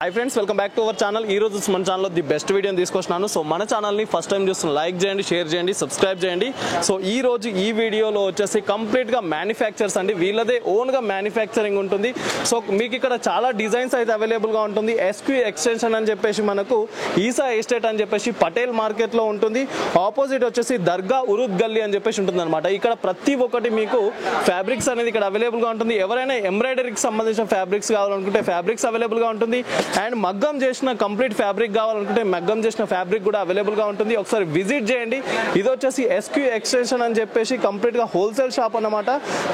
Hi friends, welcome back to our channel. Ee roju మన ఛానల్లో the best వీడియోని తీసుకొస్తున్నాను. సో మన ఛానల్ని ఫస్ట్ టైం చూస్తున్న లైక్ చేయండి, షేర్ చేయండి, సబ్స్క్రైబ్ చేయండి. సో ఈ రోజు ఈ వీడియోలో వచ్చేసి కంప్లీట్గా మ్యానుఫ్యాక్చర్స్ అండి, వీళ్ళదే ఓన్గా మ్యానుఫ్యాక్చరింగ్ ఉంటుంది. సో మీకు ఇక్కడ చాలా డిజైన్స్ అయితే అవైలబుల్గా ఉంటుంది. ఎస్క్యూ ఎక్స్టెన్షన్ అని చెప్పేసి మనకు ఈసా ఎస్టేట్ అని చెప్పేసి పటేల్ మార్కెట్లో ఉంటుంది. ఆపోజిట్ వచ్చేసి దర్గా ఉరుద్ గల్లీ అని చెప్పేసి ఉంటుంది అనమాట. ఇక్కడ ప్రతి ఒక్కటి మీకు ఫ్యాబ్రిక్స్ అనేది ఇక్కడ అవైలబుల్గా ఉంటుంది. ఎవరైనా ఎంబ్రాయిడరీకి సంబంధించిన ఫ్యాబ్రిక్స్ కావాలనుకుంటే ఫ్యాబ్రిక్స్ అవైలబుల్గా ఉంటుంది. అండ్ మగ్గం చేసిన కంప్లీట్ ఫ్యాబ్రిక్ కావాలనుకుంటే మగ్గం చేసిన ఫ్యాబ్రిక్ కూడా అవైలబుల్గా ఉంటుంది. ఒకసారి విజిట్ చేయండి. ఇది వచ్చేసి ఎస్క్యూ ఎక్స్టెన్షన్ అని చెప్పేసి కంప్లీట్గా హోల్సేల్ షాప్ అన్నమాట.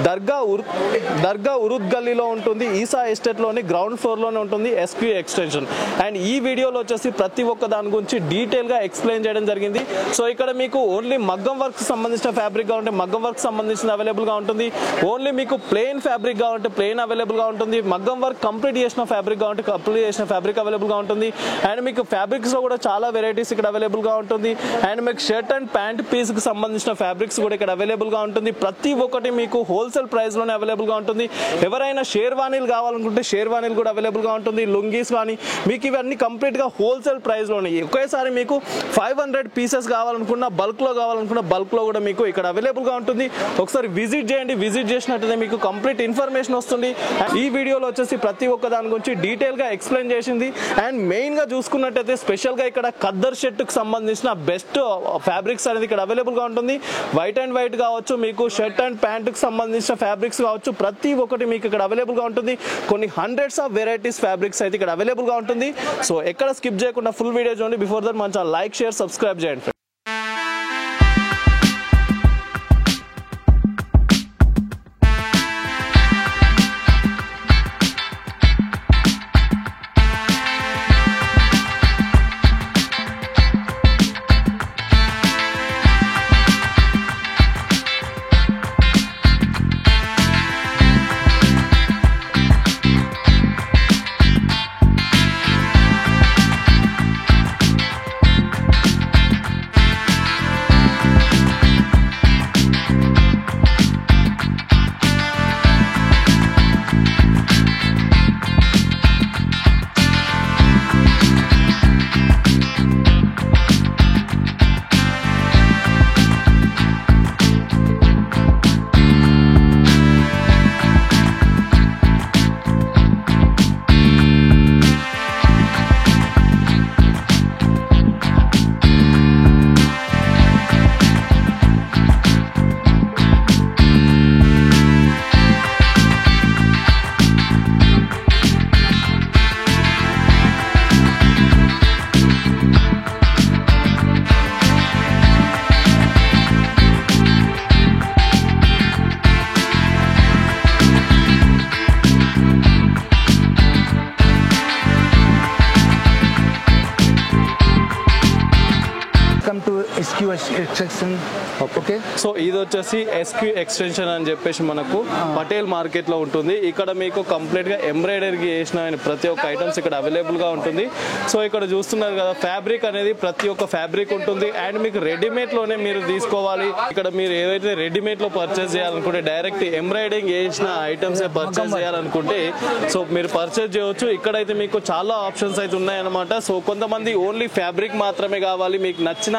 దర్గా ఉరుద్ గల్లీలో ఉంటుంది. ఈసా ఎస్టేట్లోని గ్రౌండ్ ఫ్లోర్లోనే ఉంటుంది ఎస్క్యూ ఎక్స్టెన్షన్. అండ్ ఈ వీడియోలో వచ్చేసి ప్రతి ఒక్క దాని గురించి డీటెయిల్గా ఎక్స్ప్లెయిన్ చేయడం జరిగింది. సో ఇక్కడ మీకు ఓన్లీ మగ్గం వర్క్ సంబంధించిన ఫ్యాబ్రిక్ కావాలంటే మగ్గం వర్క్ సంబంధించిన అవైలబుల్గా ఉంటుంది. ఓన్లీ మీకు ప్లెయిన్ ఫ్యాబ్రిక్ కావాలంటే ప్లెయిన్ అవైలబుల్గా ఉంటుంది. మగ్గం వర్క్ కంప్లీట్ చేసిన ఫ్యాబ్రిక్ కావాలంటే కంప్లీట్ చేసిన ఫ్యాబ్రిక్ అవైలబుల్గా ఉంటుంది. అండ్ మీకు ఫ్యాబ్రిక్స్లో కూడా చాలా వెరైటీస్ ఇక్కడ అవైలబుల్గా ఉంటుంది. అండ్ మీకు షర్ట్ అండ్ ప్యాంట్ పీస్కి సంబంధించిన ఫ్యాబ్రిక్స్ కూడా ఇక్కడ అవైలబుల్గా ఉంటుంది. ప్రతి ఒక్కటి మీకు హోల్సేల్ ప్రైస్లోనే అవైలబుల్గా ఉంటుంది. ఎవరైనా షేర్వానీలు కావాలనుకుంటే షేర్వానీలు కూడా అవైలబుల్గా ఉంటుంది. లుంగీస్ కానీ మీకు ఇవన్నీ కంప్లీట్గా హోల్సేల్ ప్రైస్లోనే. ఒకేసారి మీకు 500 పీసెస్ కావాలనుకున్న బల్క్లో బల్క్లో కూడా మీకు ఇక్కడ అవైలబుల్గా ఉంటుంది. ఒకసారి విజిట్ చేయండి. విజిట్ చేసినట్టయితే మీకు కంప్లీట్ ఇన్ఫర్మేషన్ వస్తుంది. ఈ వీడియోలో వచ్చేసి ప్రతి ఒక్క దాని గురించి డీటెయిల్గా ఎక్స్ప్లెయిన్ చేసింది. అండ్ మెయిన్గా చూసుకున్నట్టయితే స్పెషల్గా ఇక్కడ ఖద్దర్ షర్ట్కి సంబంధించిన బెస్ట్ ఫ్యాబ్రిక్స్ అనేది ఇక్కడ అవైలబుల్గా ఉంటుంది. వైట్ అండ్ వైట్ కావచ్చు, మీకు షర్ట్ అండ్ ప్యాంట్కి సంబంధించిన ఫ్యాబ్రిక్స్ కావచ్చు, ప్రతి ఒక్కటి మీకు ఇక్కడ అవైలబుల్గా ఉంటుంది. కొన్ని హండ్రెడ్స్ ఆఫ్ వెరైటీస్ ఫ్యాబ్రిక్స్ అయితే ఇక్కడ అవైలబుల్గా ఉంటుంది. సో ఎక్కడ స్కిప్ చేయకుండా ఫుల్ వీడియో చూడండి. బిఫోర్ దట్ మన ఛానల్ లైక్, షేర్, సబ్స్క్రైబ్ చేయండి. ఓకే, సో ఇది వచ్చేసి ఎస్క్యూ ఎక్స్టెన్షన్ అని చెప్పేసి మనకు పటేల్ మార్కెట్ లో ఉంటుంది. ఇక్కడ మీకు కంప్లీట్ గా ఎంబ్రాయిడరీ చేసిన ప్రతి ఒక్క ఐటమ్స్ ఇక్కడ అవైలబుల్ గా ఉంటుంది. సో ఇక్కడ చూస్తున్నారు కదా, ఫ్యాబ్రిక్ అనేది ప్రతి ఒక్క ఫ్యాబ్రిక్ ఉంటుంది. అండ్ మీకు రెడీమేడ్ లోనే మీరు తీసుకోవాలి. ఇక్కడ మీరు ఏదైతే రెడీమేడ్ లో పర్చేస్ చేయాలనుకుంటే డైరెక్ట్ ఎంబ్రాయిడరింగ్ చేసిన ఐటమ్స్ పర్చేస్ చేయాలనుకుంటే సో మీరు పర్చేస్ చేయవచ్చు. ఇక్కడైతే మీకు చాలా ఆప్షన్స్ అయితే ఉన్నాయన్నమాట. సో కొంతమంది ఓన్లీ ఫ్యాబ్రిక్ మాత్రమే కావాలి, మీకు నచ్చిన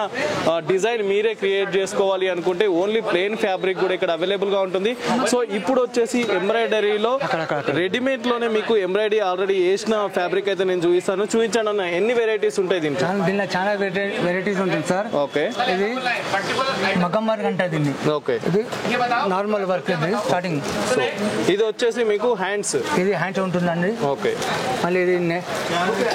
డిజైన్ మీరే క్రియేట్ చేసుకోవాలి అనుకుంటే ఓన్లీ ప్లెయిన్ ఫ్యాబ్రిక్ కూడా ఇక్కడ అవైలబుల్ గా ఉంటుంది. సో ఇప్పుడు వచ్చేసి ఎంబ్రాయిడరీలో రెడీమేడ్ లోనే మీకు ఎంబ్రాయిడరీ ఆల్రెడీ వేసిన ఫ్యాబ్రిక్ అయితే నేను చూపించాను అన్న. ఎన్ని వెరైటీస్ ఉంటాయి దీంట్లో? చాలా వెరైటీస్ ఉంటుంది సార్. ఓకే, ఇది మగ్గం వర్క్ అంటే దీన్ని. ఓకే, ఇది నార్మల్ వర్క్. ఇది స్టార్టింగ్. సో ఇది వచ్చేసి మీకు హ్యాండ్స్, ఇది హ్యాండ్స్ ఉంటుందండి. ఓకే, మళ్ళీ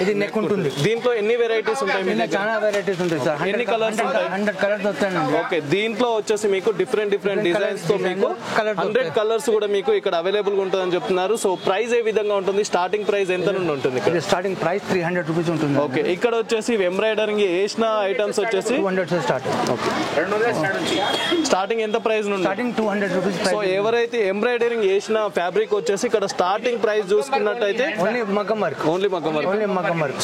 ఇది నెక్ ఉంటుంది. దీంట్లో ఎన్ని వెరైటీస్ ఉంటాయి? చాలా వెరైటీస్ ఉంటాయి సార్. ఎన్ని కలర్స్ ఉంటాయి? 100 కలర్స్ వస్తాయండి. ఓకే, దీంట్లో వచ్చేసి మీకు డిఫరెంట్ డిజైన్స్ తో మీకు 100 కలర్స్ కూడా మీకు ఇక్కడ అవైలబుల్ గా ఉంటుందని చెప్తున్నారు. సో ప్రైస్ ఏ విధంగా ఉంటుంది? స్టార్టింగ్ ప్రైస్ ఎంత నుండి ఉంటుంది? స్టార్టింగ్ ప్రైస్ 300 రూపీస్ ఉంటుంది. ఓకే, ఇక్కడ వచ్చేసి ఎంబ్రాయిడరింగ్ వేసిన ఐటమ్స్ వచ్చేసి 200 స్టార్ట్. ఓకే, స్టార్టింగ్ ఎంత ప్రైస్ నుండి? Starting 200 rupees. సో ఎవరైతే ఎంబ్రాయిడరింగ్ వేసిన ఫ్యాబ్రిక్ వచ్చేసి ఇక్కడ స్టార్టింగ్ ప్రైస్ చూసుకున్నట్టయితే ఓన్లీ మగ్గం వర్క్.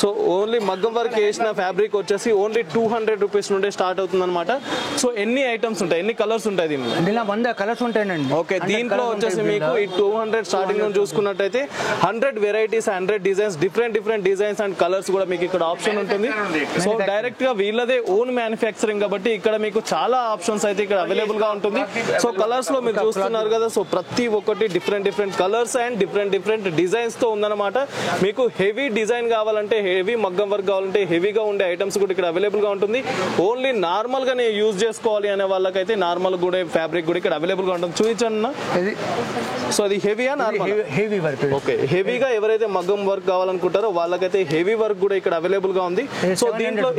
సో ఓన్లీ మగ్గం వర్క్ వేసిన ఫ్యాబ్రిక్ వచ్చేసి ఓన్లీ 200 రూపీస్ నుండి స్టార్ట్ అవుతుంది వస్తుందన్నమాట. సో ఎన్ని ఐటమ్స్ ఉంటాయి, ఎన్ని కలర్స్ ఉంటాయి దీనిలో? దీనిలో 100 కలర్స్ ఉంటాయండి. ఓకే, దీంట్లో వచ్చేసి మీకు ఈ 200 స్టార్టింగ్ నుంచి చూసుకున్నట్టయితే 100 varieties, 100 designs, different designs and colours కూడా మీకు ఇక్కడ ఆప్షన్ ఉంటుంది. సో డైరెక్ట్ గా వీళ్ళదే ఓన్ మ్యానుఫ్యాక్చరింగ్ కాబట్టి ఇక్కడ మీకు చాలా ఆప్షన్స్ అయితే ఇక్కడ అవైలబుల్ గా ఉంటుంది. సో కలర్స్ లో మీరు చూస్తున్నారు కదా, సో ప్రతి ఒక్కటి different colours and different designs తో ఉందన్నమాట. మీకు హెవీ డిజైన్ కావాలంటే, హెవీ మగ్గం వర్క్ కావాలంటే, హెవీగా ఉండే ఐటమ్స్ కూడా ఇక్కడ అవైలబుల్ గా ఉంటుంది. ఓన్లీ నార్మల్ గానే యూజ్ చేసుకోవాలి అనే వాళ్ళకైతే నార్మల్ కూడా ఫ్యాబ్రిక్ కూడా ఇక్కడ అవైలబుల్ గా ఉంటుంది. చూపించండి. సో అది హెవీయా నార్మల్? Heavy work. ఓకే, హెవీగా ఎవరైతే మగ్గం వర్క్ కావాలనుకుంటారో వాళ్ళకైతే హెవీ వర్క్ కూడా ఇక్కడ అవైలబుల్ గా ఉంది. సో దీంట్లో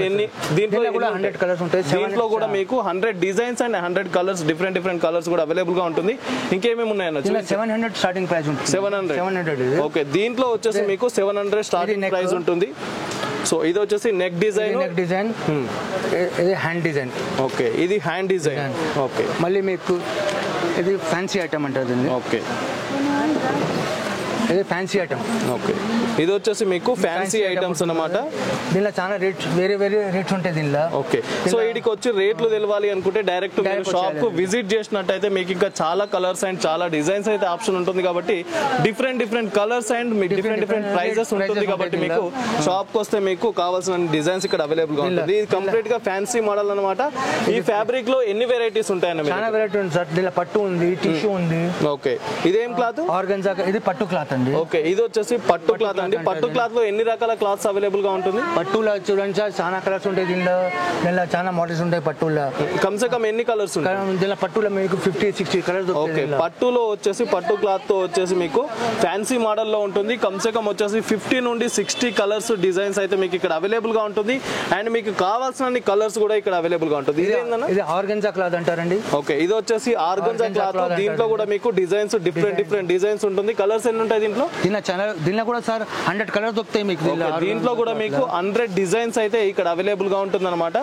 కూడా 100 కలర్స్ ఉంటాయి. దీంట్లో కూడా మీకు 100 designs and 100 colours, different colours కూడా అవైలబుల్ గా ఉంటుంది. ఇంకేమేమి ఉన్నాయన్న? 700 స్టార్టింగ్ ప్రైస్ ఉంటుంది. 700. ఓకే, దీంట్లో వచ్చేసి మీకు 700 స్టార్టింగ్ ప్రైస్ ఉంటుంది. సో ఇది వచ్చేసి నెక్ డిజైన్, ఇది హ్యాండ్ డిజైన్. ఓకే, ఇది హ్యాండ్ డిజైన్. ఓకే, మళ్ళీ మీకు ఇది ఫ్యాన్సీ ఐటమ్ అంటారు. ఓకే, ఇది ఫ్యాన్సీ ఐటమ్. ఓకే, ఇది వచ్చేసి మీకు ఫ్యాన్సీ ఐటమ్స్ అన్నమాట. దీనిలో చాలా రేట్స్, వేరే రేట్స్ ఉంటాయి దీనిలో. ఓకే, సో వీటికి వచ్చి రేట్లు తెలవాలి అనుకుంటే డైరెక్ట్ మీరు షాప్ కు విజిట్ చేసినట్టయితే మీకు ఇంకా చాలా కలర్స్ అండ్ చాలా డిజైన్స్ అయితే ఆప్షన్ ఉంటుంది. కాబట్టి different colours and different prices ఉంటుంది. కాబట్టి మీకు షాప్ కు వస్తే మీకు కావాల్సిన డిజైన్స్ ఇక్కడ అవైలబుల్ గా ఉంటుంది. ఇది కంప్లీట్ గా ఫ్యాన్సీ మోడల్ అన్నమాట. ఈ ఫ్యాబ్రిక్ లో ఎన్ని వెరైటీస్ ఉంటాయన్న? చాలా వెరైటీ ఉంది సార్. దీనిలో పట్టు ఉంది, టిష్యూ ఉంది. ఓకే, ఇదేం క్లాత్? ఆర్గన్జా. ఇది పట్టు క్లాత్. ఓకే, ఇది వచ్చేసి పట్టు క్లాత్ అండి. పట్టు క్లాత్ లో ఎన్ని రకాల క్లాత్స్ అవైలబుల్ గా ఉంటుంది? పట్టులో చూడండి సార్, చాలా కలర్స్ ఉంటాయి. దీనిలో చాలా మోడల్స్ ఉంటాయి. పట్టులో కమ్సే కమ్ ఎన్ని కలర్స్ ఉంటాయి? దీనిలో పట్టులో మీకు 50-60 కలర్స్. ఓకే, పట్టులో వచ్చేసి పట్టు క్లాత్ తో వచ్చేసి మీకు ఫ్యాన్సీ మోడల్ లో ఉంటుంది. కమ్సే కమ్ వచ్చేసి 50 నుండి 60 కలర్స్, డిజైన్స్ అయితే మీకు ఇక్కడ అవైలబుల్ గా ఉంటుంది. అండ్ మీకు కావాల్సిన కలర్స్ కూడా ఇక్కడ అవైలబుల్ గా ఉంటుంది. ఇది ఆర్గన్జా క్లాత్ అంటారండి. ఓకే, ఇది వచ్చేసి ఆర్గన్జా క్లాత్. దీంట్లో కూడా మీకు డిజైన్స్, డిఫరెంట్ డిజైన్స్ ఉంటుంది. కలర్స్ ఎన్ని ఉంటాయి దీంట్లో? దీనిలో కూడా సార్ 100 కలర్స్ దొరుకుతాయి మీకు. దీంట్లో కూడా మీకు 100 డిజైన్స్ అయితే ఇక్కడ అవైలబుల్ గా ఉంటుంది అనమాట.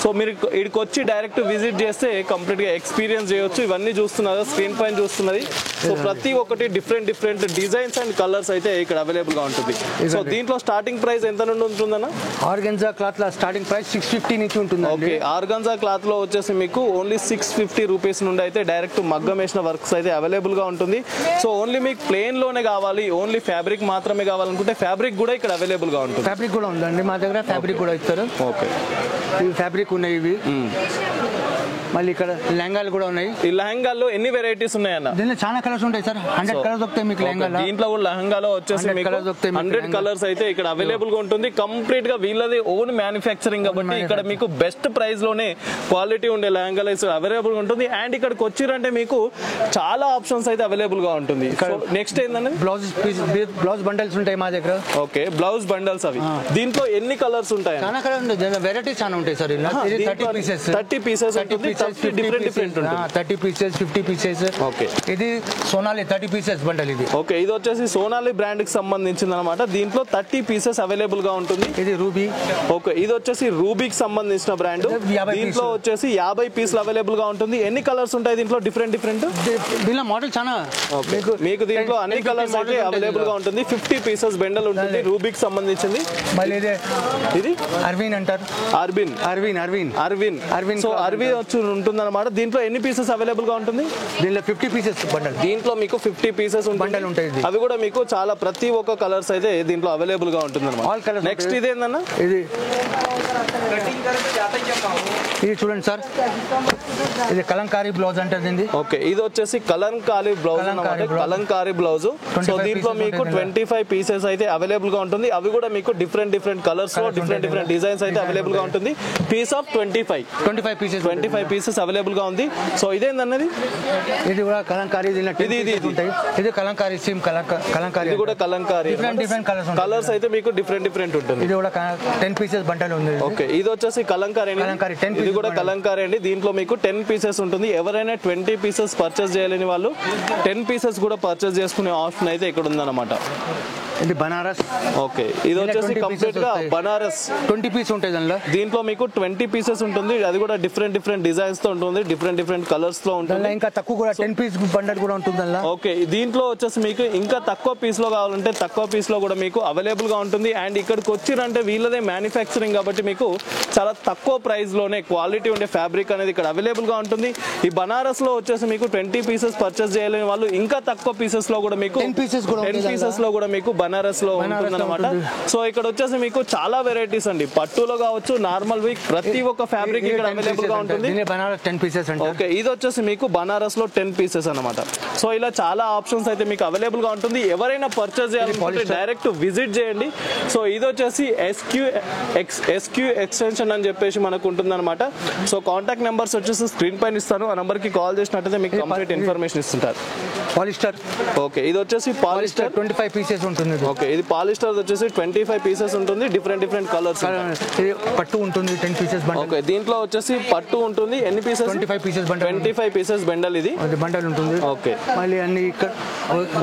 సో మీరు ఇక్కడికి వచ్చి డైరెక్ట్ విజిట్ చేస్తే కంప్లీట్ గా ఎక్స్పీరియన్స్ చేయొచ్చు. ఇవన్నీ చూస్తున్నారు, స్క్రీన్ పైన చూస్తున్నది. సో ప్రతి ఒక్కటి డిఫరెంట్ డిజైన్స్ అండ్ కలర్స్ అయితే ఇక్కడ అవైలబుల్ గా ఉంటుంది. సో దీంట్లో స్టార్టింగ్ ప్రైస్ ఎంత నుండి ఉంటుందన్న? ఆర్గన్జా క్లాత్ లో స్టార్టింగ్ ప్రైస్ 650 నుంచి ఉంటుంది. ఓకే, ఆర్గన్జా క్లాత్ లో వచ్చేసి మీకు ఓన్లీ 650 రూపీస్ నుండి అయితే డైరెక్ట్ మగ్గం వేసిన వర్క్స్ అయితే అవైలబుల్ గా ఉంటుంది. సో ఓన్లీ మీకు ప్లేన్ లోనే కావాలి, ఓన్లీ ఫ్యాబ్రిక్ మాత్రమే కావాలనుకుంటే ఫ్యాబ్రిక్ కూడా ఇక్కడ అవైలబుల్ గా ఉంటుంది. ఫ్యాబ్రిక్ కూడా ఉందండి మా దగ్గర. ఫ్యాబ్రిక్ కూడా ఇస్తారు. ఓకే, ఇవి ఫ్యాబ్రిక్ ఉన్నాయి. ఇవి మళ్ళీ ఇక్కడ లెహంగాలు కూడా ఉన్నాయి. ఈ లెహంగాల్లో ఎన్ని వెరైటీస్ ఉన్నాయన్న? దీనిలో చాలా కలర్స్ ఉంటాయి సార్. 100 కలర్స్ దొరుకుతాయి మీకు లెహంగాలో. దీంట్లో కూడా లెహంగాలో వచ్చేసి 100 కలర్స్ అయితే ఇక్కడ అవైలబుల్ గా ఉంటుంది. కంప్లీట్ గా వీళ్ళది ఓన్ మ్యానుఫ్యాక్చరింగ్ కాబట్టి ఇక్కడ మీకు బెస్ట్ ప్రైస్ లోనే క్వాలిటీ ఉండే లెహంగాలు అవైలబుల్ గా ఉంటుంది. అండ్ ఇక్కడికి వచ్చిరంటే మీకు చాలా ఆప్షన్స్ అయితే అవైలబుల్ గా ఉంటుంది. నెక్స్ట్ ఏంటంటే బ్లౌజ్ బండల్స్ ఉంటాయి మా దగ్గర. Okay, blouse bundles. అవి దీంట్లో ఎన్ని కలర్స్ ఉంటాయి? చాలా కలర్స్ ఉంటాయి. వెరైటీస్ చాలా ఉంటాయి sir. 30 pieces different 30 pieces, 50 pieces. Okay, ఇది సోనాలి 30 పీసెస్ బండల్. ఇది ఓకే, ఇది వచ్చేసి సోనాలి బ్రాండ్ కి సంబంధించింది అనమాట. దీంట్లో 30 పీసెస్ అవైలబుల్ గా ఉంటుంది. ఇది రూబీ. ఓకే, ఇది వచ్చేసి రూబీకి సంబంధించిన బ్రాండ్. దీంట్లో వచ్చేసి 50 పీసులు అవైలబుల్ గా ఉంటుంది. ఎన్ని కలర్స్ ఉంటాయి దీంట్లో? డిఫరెంట్ దీనిలో మోడల్ చాలా. మీకు దీంట్లో అన్ని కలర్స్ అయితే అవైలబుల్ గా ఉంటుంది. 50 పీసెస్ బెండల్ ఉంటుంది రూబీకి సంబంధించింది. మళ్ళీ ఇది అర్విన్ అంటారు. అర్విన్. సో అర్విన్ వచ్చి ఉంటుంది అనమాట. దీంట్లో ఎన్ని పీసెస్ అవైలబుల్ గా ఉంటుంది? దీంట్లో 50 పీసెస్ బండల్. దీంట్లో మీకు 50 పీసెస్ బండల్ ఉంటాయి. అవి కూడా మీకు చాలా ప్రతి ఒక్క కలర్స్ అయితే దీంట్లో అవైలబుల్ గా ఉంటుంది అనమాట. నెక్స్ట్ ఇదేందన్నా? ఇది చూడండి సార్, ఇది కలంకారీ బ్లౌజ్ అంటారు. ఓకే, ఇది వచ్చేసి కలంకారీ బ్లౌజ్ అన్నమాట. కలంకారీ బ్లౌజ్. సో దీంట్లో మీకు 25 పీసెస్ అయితే అవైలబుల్ గా ఉంటుంది. అవి కూడా మీకు డిఫరెంట్ కలర్స్ లో డిఫరెంట్ డిజైన్స్ అయితే అవైలబుల్ గా ఉంటుంది. పీస్ ఆఫ్ 25 పీసెస్ అవైలబుల్ గా ఉంది. సో ఇదేందన్నది? ఇది కూడా కలంకారీ. ఇది కలంకారీ సిమ్ కలంకారీ. ఇది కూడా కలంకారీ. డిఫరెంట్ కలర్స్ అయితే మీకు డిఫరెంట్ ఉంటుంది. ఇది కూడా 10 పీసెస్ బండల్ ఉంది. ఓకే, ఇది వచ్చేసి కలంకారీ. ఇది కూడా కలంకారీ అండి. దీంట్లో మీకు 10 పీసెస్ ఉంటుంది. ఎవరైనా 20 పీసెస్ పర్చేస్ చేయలేని వాళ్ళు 10 పీసెస్ కూడా పర్చేస్ చేసుకునే ఆప్షన్ అయితే ఇక్కడ ఉందన్నమాట. ఇది బనారస్. ఓకే, ఇది వచ్చేసి కంప్లీట్ గా బనారస్ 20 పీస్ ఉంటాయి దానిలో. దీంట్లో మీకు 20 పీసెస్ ఉంటుంది. అది కూడా డిఫరెంట్ డిజైన్స్ తో ఉంటుంది, డిఫరెంట్ కలర్స్ లో ఉంటుంది. ఇంకా తక్కువ కూడా 10 పీస్ బండల్ కూడా ఉంటుంది దానిలో. ఓకే, దీంట్లో వచ్చేసి మీకు ఇంకా తక్కువ పీస్ లో కావాలంటే తక్కువ పీస్ లో కూడా మీకు అవైలబుల్ గా ఉంటుంది. అండ్ ఇక్కడికి వచ్చిరంటే వీళ్ళదే మ్యానుఫ్యాక్చరింగ్ కాబట్టి మీకు చాలా తక్కువ ప్రైస్ లోనే క్వాలిటీ ఉండే ఫ్యాబ్రిక్ అనేది ఇక్కడ అవైలబుల్ గా ఉంటుంది. ఈ బనారస్ లో వచ్చేసి మీకు 20 పీసెస్ పర్చేస్ చేయలేని వాళ్ళు ఇంకా తక్కువ పీసెస్ లో కూడా మీకు 10 పీసెస్ లో కూడా మీకు బనారస్ లో ఉంటుంది అనమాట. సో ఇక్కడ వచ్చేసి మీకు చాలా వెరైటీస్ అండి, పట్టులో కావచ్చు, నార్మల్ వీక్ ప్రతి ఒక్క ఫ్యాబ్రిక్ ఇక్కడ అవైలబుల్ గా ఉంటుంది. బనారస్ 10 పీసెస్. ఓకే, ఇది వచ్చేసి మీకు బనారస్ లో 10 పీసెస్ అనమాట. సో ఇలా చాలా ఆప్షన్స్ అయితే మీకు అవైలబుల్ గా ఉంటుంది. ఎవరైనా పర్చేస్ చేయాలనుకుంటే డైరెక్ట్ విజిట్ చేయండి. సో ఇది వచ్చేసి ఎస్క్యూ ఎక్స్టెన్షన్ అని చెప్పేసి మనకు ఉంటుంది అనమాట. సో కాంటాక్ట్ నెంబర్స్ వచ్చేసి స్క్రీన్ పైన ఇస్తాను. ఆ నెంబర్ కి కాల్ చేసినట్టయితే మీకు కంప్లీట్ ఇన్ఫర్మేషన్ ఇస్తుంటారు. పాలిస్టర్. ఓకే, ఇది వచ్చేసి పాలిస్టర్ 25 పీసెస్ ఉంటుంది. ఓకే, ఇది పాలిస్టర్ వచ్చేసి 25 పీసెస్ ఉంటుంది. Different colours. ఇది పట్టు ఉంటుంది 10 పీసెస్ బండల్. ఓకే, దీంట్లో వచ్చేసి పట్టు ఉంటుంది. ఎన్ని pieces? 25 pieces bundle. 25 pieces bundle ఇది బండల్ ఉంటుంది. ఓకే, మళ్ళీ అన్ని ఇక్కడ.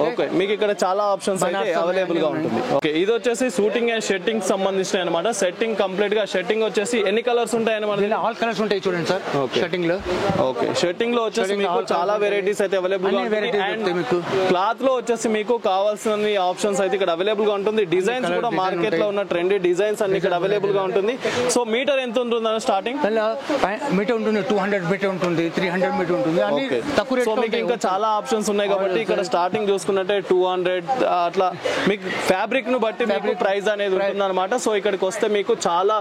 ఓకే, మీకు ఇక్కడ చాలా ఆప్షన్స్ అయితే అవైలబుల్ గా ఉంటుంది. ఓకే, ఇది వచ్చేసి షూటింగ్ అండ్ షెట్టింగ్ సంబంధించిన అనమాట. సెట్టింగ్ కంప్లీట్ గా షెట్టింగ్ వచ్చేసి ఎన్ని కలర్స్ ఉంటాయి అనమాట? ఆల్ కలర్స్ ఉంటాయి చూడండి సార్ షెట్టింగ్ లో. ఓకే, షెట్టింగ్ లో వచ్చేసి మీకు చాలా వెరైటీస్ అయితే అవైలబుల్ గా ఉంటాయి. అండ్ క్లాత్ లో వచ్చేసి మీకు కావాల్సిన ఆప్షన్స్ అయితే ఇక్కడ అవైలబుల్ గా ఉంటుంది. డిజైన్స్ కూడా మార్కెట్ లో ఉన్న ట్రెండీ డిజైన్స్ అన్ని ఇక్కడ అవైలబుల్ గా ఉంటుంది. సో మీటర్ ఎంత ఉంటుంది స్టార్టింగ్? మీటర్ ఉంటుంది 200 మీటర్ ఉంటుంది, 300 మీటర్ ఉంటుంది. తక్కువ సో మీకు ఇంకా చాలా ఆప్షన్స్ ఉన్నాయి కాబట్టి ఇక్కడ స్టార్టింగ్ చూసుకున్నట్టే 200 అట్లా మీకు ఫ్యాబ్రిక్ ను బట్టి మీకు ప్రైస్ అనేది ఉంటుంది అనమాట. సో ఇక్కడికి వస్తే మీకు చాలా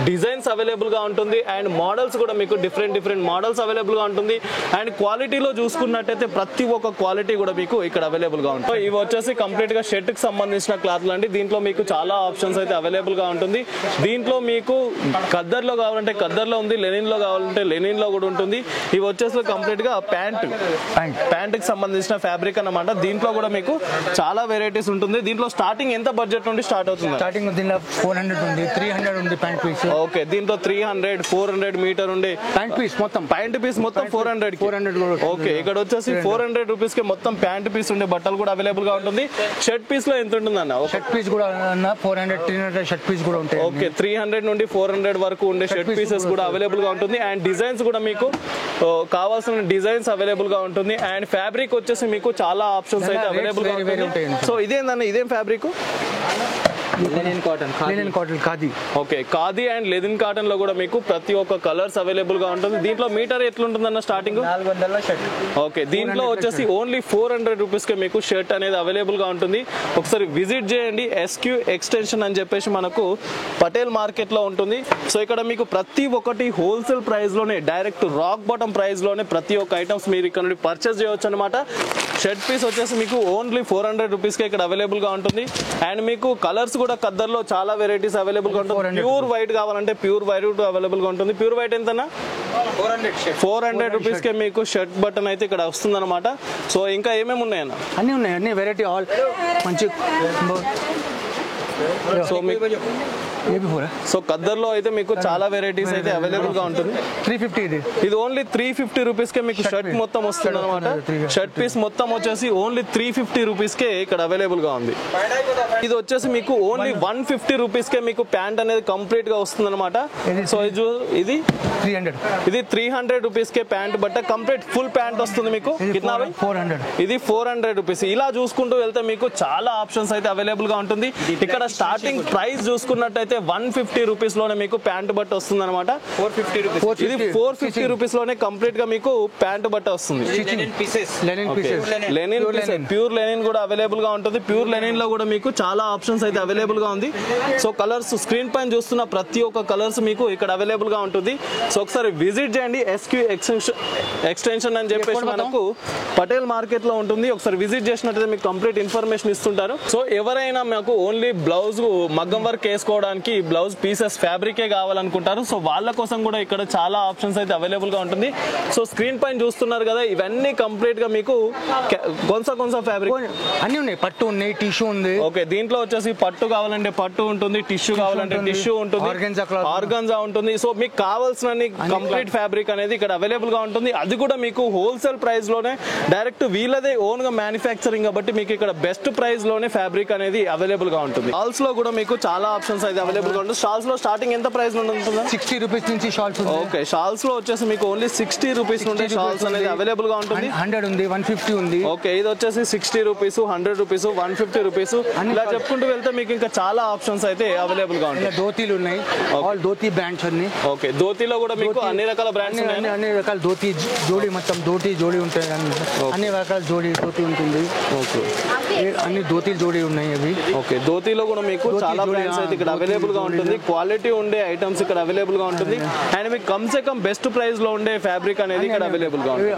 డిజైన్స్ అవైలబుల్ గా ఉంటుంది. అండ్ మోడల్స్ కూడా మీకు డిఫరెంట్ మోడల్స్ అవైలబుల్ గా ఉంటుంది. అండ్ క్వాలిటీలో చూసుకున్నట్టయితే ప్రతి ఒక్క క్వాలిటీ కూడా మీకు ఇక్కడ అవైలబుల్ గా ఉంటుంది. ఇవి వచ్చేసి కంప్లీట్ గా షర్ట్ కి సంబంధించిన క్లాత్లు అండి. దీంట్లో మీకు చాలా ఆప్షన్స్ అయితే అవైలబుల్ గా ఉంటుంది. దీంట్లో మీకు ఖద్దర్ లో కావాలంటే ఖద్దర్ లో ఉంది, లెనిన్ లో కావాలంటే లెనిన్ లో కూడా ఉంటుంది. ఇవి వచ్చేసి కంప్లీట్ గా ప్యాంట్ కి సంబంధించిన ఫ్యాబ్రిక్ అన్నమాట. దీంట్లో కూడా మీకు చాలా వెరైటీస్ ఉంటుంది. దీంట్లో స్టార్టింగ్ ఎంత బడ్జెట్ నుండి స్టార్ట్ అవుతుంది? స్టార్టింగ్ దీనిలో 400 ఉంది, 300 ఉంది ప్యాంట్ పీస్. ఓకే, దీంట్లో 300 400 మీటర్ ఉండే ప్యాంట్ పీస్ మొత్తం 400. ఓకే, ఇక్కడ వచ్చేసి 400 రూపీస్ కి మొత్తం ప్యాంట్ పీస్ ఉండే బట్టలు కూడా అవైలబుల్ గా ఉంటుంది. షర్ట్ పీస్ లో ఎంత ఉంటుంది అన్న? షర్ట్ పీస్ కూడా 400 300 షర్ట్ పీస్ కూడా ఉంటాయి. ఓకే, 300 నుండి 400 వరకు ఉండే షర్ట్ పీసెస్ కూడా అవైలబుల్ గా ఉంటుంది. అండ్ డిజైన్స్ కూడా మీకు కావాల్సిన డిజైన్స్ అవైలబుల్ గా ఉంటుంది. అండ్ ఫ్యాబ్రిక్ వచ్చేసి మీకు చాలా ఆప్షన్స్ అయితే అవైలబుల్ గా ఉంటుంది. సో ఇదేందన్న, ఇదేం fabric? Linen cotton khadi. Okay, khadi and linen cotton లో కూడా మీకు ప్రతి ఒక్క కలర్స్ అవైలబుల్ గా ఉంటుంది. దీంట్లో మీటర్ ఎట్లుంటుందన్న స్టార్టింగ్? 400 షర్ట్. ఓకే, దీంట్లో వచ్చేసి ఓన్లీ 400 రూపీస్ కి మీకు షర్ట్ అనేది అవైలబుల్ గా ఉంటుంది. ఒకసారి విజిట్ చేయండి. ఎస్క్యూ ఎక్స్టెన్షన్ అని చెప్పేసి మనకు పటేల్ మార్కెట్ లో ఉంటుంది. సో ఇక్కడ మీకు ప్రతి ఒక్కటి హోల్సేల్ ప్రైస్ లోనే, డైరెక్ట్ రాక్ బాటమ్ ప్రైస్ లోనే ప్రతి ఒక్క ఐటమ్స్ మీరు ఇక్కడ నుండి పర్చేస్ చేయవచ్చు అనమాట. షర్ట్ పీస్ వచ్చేసి మీకు ఓన్లీ 400 రూపీస్ కి ఇక్కడ అవైలబుల్ గా ఉంటుంది. అండ్ మీకు కలర్స్ కూడా ఖద్దర్ లో చాలా వెరైటీస్ అవైలబుల్ గా ఉంటుంది. ప్యూర్ వైట్ కావాలంటే ప్యూర్ వైట్ అవైలబుల్ గా ఉంటుంది. ప్యూర్ వైట్ ఎంతనా? 400 రూపీస్ కే మీకు షర్ట్ బటన్ అయితే ఇక్కడ వస్తుంది అనమాట. సో ఇంకా ఏమేమి ఉన్నాయన్న? అన్ని ఉన్నాయి, అన్ని వెరైటీ ఆల్ మంచి. సో ఖద్దర్ లో అయితే మీకు చాలా వెరైటీస్ అయితే అవైలబుల్ గా ఉంటుంది. 350 ఇది ఓన్లీ 350 రూపీస్ కే మీకు షర్ట్ మొత్తం వస్తుంది అనమాట. షర్ట్ పీస్ మొత్తం వచ్చేసి ఓన్లీ 350 రూపీస్ కే ఇక్కడ అవైలబుల్ గా ఉంది. ఇది వచ్చేసి మీకు ఓన్లీ 150 రూపీస్ కే మీకు ప్యాంట్ అనేది కంప్లీట్ గా వస్తుంది అనమాట. సో ఇది 300. ఇది 300 రూపీస్ కే ప్యాంట్ బట్ట కంప్లీట్ ఫుల్ ప్యాంట్ వస్తుంది మీకు. 400. ఇది 400 రూపీస్. ఇలా చూసుకుంటూ వెళ్తే మీకు చాలా ఆప్షన్స్ అయితే అవైలబుల్ గా ఉంటుంది. ఇక్కడ స్టార్టింగ్ ప్రైస్ చూసుకున్నట్టయితే 150 రూపీస్ లోనే మీకు ప్యాంట్ బట్ట వస్తుంది అనమాట. 450 రూపీస్ లోనే కంప్లీట్ గా మీకు ప్యాంట్ బట్ట వస్తుంది. లెనిన్ ప్యూర్ లెనిన్ కూడా అవైలబుల్ గా ఉంటుంది. ప్యూర్ లెనిన్ లో కూడా మీకు చాలా ఆప్షన్స్ అయితే అవైలబుల్ గా ఉంది. సో కలర్స్ స్క్రీన్ పైన చూస్తున్న ప్రతి ఒక్క కలర్స్ మీకు ఇక్కడ అవైలబుల్ గా ఉంటుంది. సో ఒకసారి విజిట్ చేయండి. ఎస్క్యూ ఎక్స్టెన్షన్ అని చెప్పేసి మనకు పటేల్ మార్కెట్ లో ఉంటుంది. ఒకసారి విజిట్ చేసినట్లయితే మీకు కంప్లీట్ ఇన్ఫర్మేషన్ ఇస్తుంటారు. సో ఎవరైనా మాకు ఓన్లీ బ్లౌజ్ మగ్గం వర్క్ వేసుకోవడానికి కి బ్లౌజ్ పీసెస్ ఫ్యాబ్రికే కావాలనుకుంటారు. సో వాళ్ళ కోసం కూడా ఇక్కడ చాలా ఆప్షన్స్ అయితే అవైలబుల్ గా ఉంటుంది. సో స్క్రీన్ పైన చూస్తున్నారు కదా, ఇవన్నీ కంప్లీట్ గా మీకు కొంచెం ఫ్యాబ్రిక్ అన్ని ఉన్నాయి. పట్టు ఉన్నాయి, టిష్యూ ఉంది. ఓకే, దీంట్లో వచ్చేసి పట్టు కావాలంటే పట్టు ఉంటుంది, టిష్యూ కావాలంటే టిష్యూ ఉంటుంది, ఆర్గన్జా ఉంటుంది. సో మీకు కావాల్సిన కంప్లీట్ ఫ్యాబ్రిక్ అనేది ఇక్కడ అవైలబుల్ గా ఉంటుంది. అది కూడా మీకు హోల్సేల్ ప్రైస్ లోనే, డైరెక్ట్ వీళ్ళదే ఓన్ గా మ్యానుఫ్యాక్చరింగ్ కాబట్టి మీకు ఇక్కడ బెస్ట్ ప్రైస్ లోనే ఫ్యాబ్రిక్ అనేది అవైలబుల్ గా ఉంటుంది. షాల్స్ లో కూడా మీకు చాలా ఆప్షన్స్ అయితే అవైలబుల్ గా ఉంటుంది. షాల్స్ లో స్టార్టింగ్ ఎంత ప్రైస్ నుండి ఉంటుంది? 60 రూపీస్ నుంచి షాల్స్. ఓకే, షాల్స్ లో వచ్చేసి మీకు ఓన్లీ 60 రూపీస్ నుండి షాల్స్ అనేది అవైలబుల్ గా ఉంటుంది. 100 ఉంది, 150 ఉంది. ఓకే, ఇది వచ్చేసి 60 రూపీస్, 100 రూపీస్, 150 రూపీస్ ఇలా చెప్పుకుంటూ వెళ్తే మీకు ఇంకా చాలా ఆప్షన్స్ అయితే అవైలబుల్ గా ఉంటాయి. ధోతీలు ఉన్నాయి, ఆల్ ధోతీ బ్రాండ్స్ అన్ని. ఓకే, ధోతీలో కూడా మీకు అన్ని రకాల బ్రాండ్స్ ఉన్నాయి. అన్ని రకాల ధోతీ జోడీ, మొత్తం ధోతీ జోడీ ఉంటాయి. అన్ని రకాల జోడీ ధోతీ ఉంటుంది. ఓకే, అన్ని ధోతీలు జోడీ ఉన్నాయి అవి. ఓకే, ధోతీలో కూడా మీకు చాలా బ్రాండ్స్ అయితే ఇక్కడ అవైలబుల్ గా ఉంటుంది. క్వాలిటీ ఉండే ఐటమ్స్ ఇక్కడ అవైలబుల్ గా ఉంటుంది. అండ్ మీకు come say come best price లో ఉండే ఫ్యాబ్రిక్ అనేది ఇక్కడ అవైలబుల్ గా ఉంటుంది.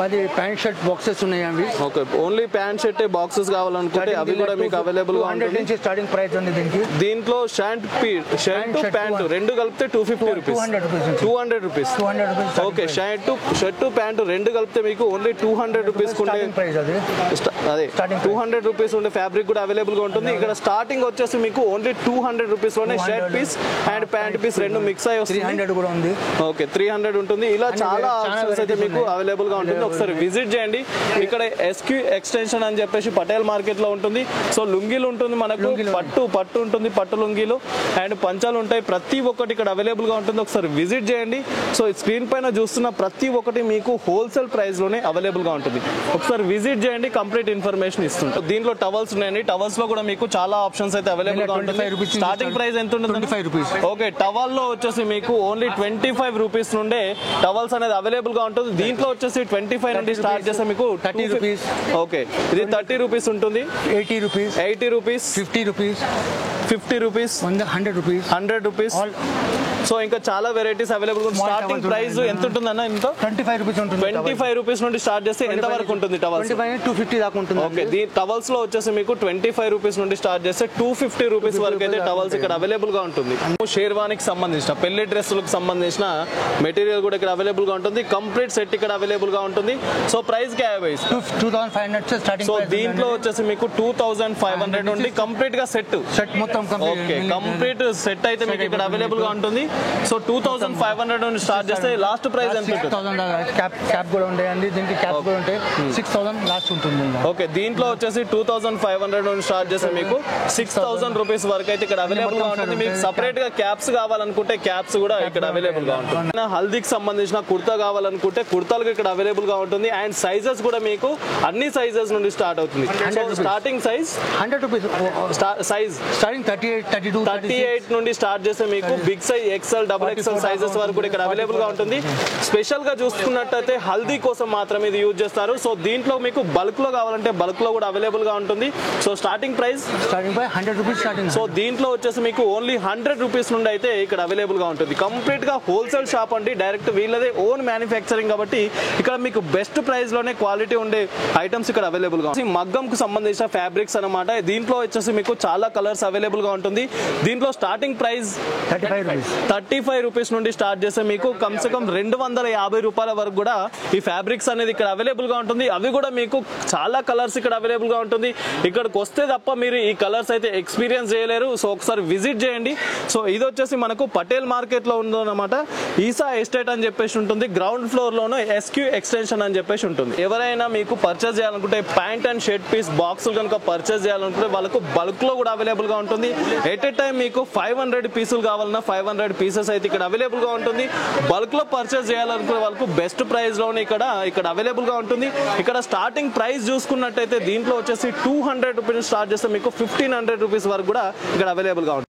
మరి ప్యాంట్ షర్ట్ బాక్సెస్ ఉన్నాయి అవి. Okay, only pant shirt boxes కావాలనుకుంటే అవి కూడా మీకు అవైలబుల్ గా ఉంటుంది. స్టార్టింగ్ ప్రైస్ ఉంది దీనికి. దీంట్లో షర్ట్ ప్యాంట్ రెండు కలిపితే 250 rupees, 200 rupees. Okay, shirt pant రెండు కలిపితే మీకు ఓన్లీ 200 రూపీస్ ఉండే అదే 200 రూపీస్ ఉండే ఫ్యాబ్రిక్ కూడా అవైలబుల్ గా ఉంటుంది. ఇక్కడ స్టార్టింగ్ వచ్చేసి మీకు ఓన్లీ 200 రూపీస్ లోనే shirt piece and pant piece రెండు మిక్స్ అయ్యి వస్తుంది. 300 కూడా ఉంది. ఓకే, 300 ఉంటుంది. ఇలా చాలా ఆప్షన్స్ అయితే మీకు అవైలబుల్ గా ఉంటుంది. ఒకసారి విజిట్ చేయండి. ఇక్కడ ఎస్క్యూ ఎక్స్టెన్షన్ అని చెప్పేసి పటేల్ మార్కెట్ లో ఉంటుంది. సో లుంగీలు ఉంటుంది, మనకు పట్టు ఉంటుంది, పట్టు లుంగీలు అండ్ పంచాలు ఉంటాయి. ప్రతి ఒక్కటి ఇక్కడ అవైలబుల్ గా ఉంటుంది. ఒకసారి విజిట్ చేయండి. సో స్క్రీన్ పైన చూస్తున్న ప్రతి ఒక్కటి మీకు హోల్సేల్ ప్రైస్ లోనే అవైలబుల్ గా ఉంటుంది. ఒకసారి విజిట్ చేయండి, కంప్లీట్ ఇన్ఫర్మేషన్ ఇస్తుంది. దీంట్లో టవల్స్ ఉన్నాయండి. టవల్స్ లో కూడా మీకు చాలా ఆప్షన్స్ అయితే అవైలబుల్ గా ఉంటుంది. స్టార్టింగ్ ప్రైస్ ఎంత ఉంటుంది? 25 రూపీస్. ఓకే, టవల్ లో వచ్చేసి మీకు ఓన్లీ 25 రూపీస్ నుండే టవల్స్ అనేది అవైలబుల్ గా ఉంటుంది. దీంట్లో వచ్చేసి 25 నుండి స్టార్ట్ చేస్తే మీకు 30 రూపీస్. ఓకే, ఇది 30 రూపీస్ ఉంటుంది. 80 rupees, 80 rupees, 50 rupees, 50 rupees, 100 rupees, 100 rupees. So ఇంకా చాలా వెరైటీస్ అవైలబుల్. స్టార్టింగ్ ప్రైస్ ఎంత ఉంటుంది అన్న? ఇంత 25 రూపీస్ ఉంటుంది. 25 రూపీస్ నుండి స్టార్ట్ చేస్తే ఎంత వరకు ఉంటుంది టవల్స్? 250 దాకా ఉంటుంది. ఓకే, టవల్స్ లో వచ్చేసి మీకు 25 రూపీస్ నుండి స్టార్ట్ చేస్తే 250 రూపీస్ వరకు అయితే టవల్స్ ఇక్కడ అవైలబుల్ గా ఉంటుంది. షేర్వానికి సంబంధించిన, పెళ్లి డ్రెస్సులకు సంబంధించిన మెటీరియల్ కూడా ఇక్కడ అవైలబుల్ గా ఉంటుంది. కంప్లీట్ సెట్ ఇక్కడ అవైలబుల్ గా ఉంటుంది. సో ప్రైస్ కి 2500 స్టార్టింగ్. సో దీంట్లో వచ్చేసి మీకు 2500 నుండి కంప్లీట్ గా సెట్ మొత్తం. ఓకే, కంప్లీట్ సెట్ అయితే మీకు ఇక్కడ అవైలబుల్ గా ఉంటుంది. సో 2500 నుండి స్టార్ట్ చేస్తే లాస్ట్ ప్రైస్ ఎంత ఉంటుంది? 6000 క్యాప్ కూడా ఉంటాయండి. దీనికి క్యాప్ కూడా ఉంటాయి. 6000 లాస్ట్ ఉంటుంది. ఓకే, దీంట్లో వచ్చేసి 2500 నుండి స్టార్ట్ చేస్తే మీకు 6000 రూపీస్ వరకు అయితే ఇక్కడ అవైలబుల్ గా ఉంటుంది. మీకు సపరేట్ గా క్యాప్స్ కావాలనుకుంటే క్యాప్స్ కూడా ఇక్కడ అవైలబుల్ గా ఉంటుంది. హల్దీకి సంబంధించిన కుర్తా కావాలనుకుంటే కుర్తాలకు ఇక్కడ అవైలబుల్ గా ఉంటుంది. అండ్ సైజెస్ కూడా మీకు అన్ని సైజెస్ నుండి స్టార్ట్ అవుతుంది. Starting size 100 rupees. Size starting 38, 32, 38 నుండి స్టార్ట్ చేస్తే మీకు big size, XL, double XL sizes వరకు కూడా ఇక్కడ అవైలబుల్ గా ఉంటుంది. స్పెషల్ గా చూసుకున్నట్టయితే హల్దీ కోసం మాత్రమే ఇది యూజ్ చేస్తారు. సో దీంట్లో మీకు బల్క్ లో కావాలంటే బల్క్ లో కూడా అవైలబుల్ గా ఉంటుంది. So starting price 100 rupees starting. So దీంట్లో వచ్చేసి మీకు ఓన్లీ 100 రూపీస్ నుండి అయితే ఇక్కడ అవైలబుల్ గా ఉంటుంది. కంప్లీట్ గా హోల్సేల్ షాప్ అండి. డైరెక్ట్ వీళ్ళదే ఓన్ మ్యానుఫ్యాక్చరింగ్ కాబట్టి ఇక్కడ మీకు బెస్ట్ ప్రైస్ లోనే క్వాలిటీ ఉండే ఐటమ్స్ ఇక్కడ అవైలబుల్ గా ఉంటుంది. మగ్గం కు సంబంధించిన ఫ్యాబ్రిక్స్ అనమాట. దీంట్లో వచ్చేసి మీకు చాలా కలర్స్ అవైలబుల్ గా ఉంటుంది. దీంట్లో స్టార్టింగ్ ప్రైస్ 35 రూపీస్ నుండి స్టార్ట్ చేస్తే మీకు కమ్సే కమ్ 250 రూపాయల వరకు కూడా ఈ ఫ్యాబ్రిక్స్ అనేది ఇక్కడ అవైలబుల్ గా ఉంటుంది. అవి కూడా మీకు చాలా కలర్స్ ఇక్కడ అవైలబుల్ గా ఉంటుంది. ఇక్కడికి వస్తే తప్ప మీరు ఈ కలర్స్ అయితే ఎక్స్పీరియన్స్ చేయలేరు. సో ఒకసారి విజిట్ చేయండి. సో ఇది వచ్చేసి మనకు పటేల్ మార్కెట్ లో ఉందన్నమాట. ఈసా ఎస్టేట్ అని చెప్పేసి ఉంటుంది. గ్రౌండ్ ఫ్లోర్ లోనే ఎస్క్యూ ఎక్స్టెన్షన్ అని చెప్పేసి ఉంటుంది. ఎవరైనా మీకు పర్చేస్ చేయాలనుకుంటే ప్యాంట్ అండ్ షర్ట్ పీస్ బాక్సులు కనుక పర్చేస్ చేయాలనుకుంటే వాళ్ళకు బల్క్ లో కూడా అవైలబుల్ గా ఉంటుంది. ఎట్ ఎ టైం మీకు 500 పీసులు కావాలన్నా 500 పీసెస్ అయితే ఇక్కడ అవైలబుల్ గా ఉంటుంది. బల్క్ లో పర్చేస్ చేయాలనుకునే వాళ్ళకు బెస్ట్ ప్రైస్ లోనే ఇక్కడ అవైలబుల్ గా ఉంటుంది. ఇక్కడ స్టార్టింగ్ ప్రైస్ చూసుకున్నట్టయితే దీంట్లో వచ్చేసి 200 రూపీస్ స్టార్ట్ చేస్తే మీకు 1500 రూపీస్ వరకు కూడా ఇక్కడ అవైలబుల్ గా ఉంటుంది.